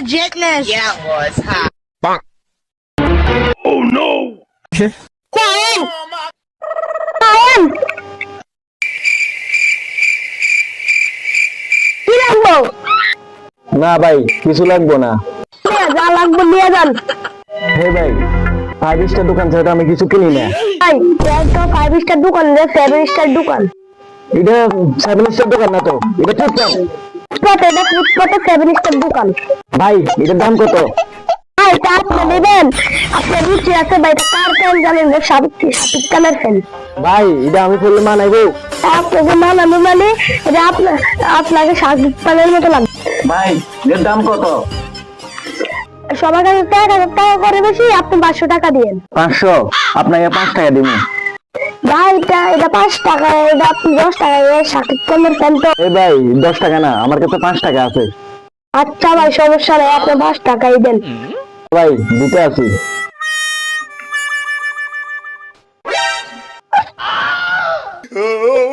legitness. Yeah, it was, huh? Oh no! Kayan! Kayan! কি লাগবো? না ভাই কিছু লাগবো না। যা লাগবে নিয়ে যান। হে ভাই 5 স্টার দোকান ছাড়া আমি কিছু কিনি না। ভাই এটা 5 স্টার দোকান না 7 স্টার দোকান। এটা 7 স্টার দোকান না তো, এটা ফুটপাত। এটা ফুটপাতে 7 স্টার দোকান। ভাই এটার দাম কত? ভাই তা আপনি নেবেন, আপনার রুচি আছে ভাই, এটা কার ফ্যান জানেন? সাবিক কালার ফ্যান। ভাই এটা আমি পড়লে মানাইবো? আপনাকে মানানো মানে এটা আপনাকে সাবিক কালারের মতো লাগবে। ভাই এর দাম কত? সবার কাছে 1000 টাকা করে বেশি, আপনি 500 টাকা দিয়েন। 500? আপনাকে 5 টাকা দিব। ভাই এটা 5 টাকা, এটা আপনি 10 টাকা সাকিব কালার ফ্যান তো। এই ভাই 10 টাকা না, আমার কাছে 5 টাকা আছে। আচ্ছা ভাই সমস্যা নাই, আপনি 5 টাকাই দেন। ভাই দিতে আছি। Oh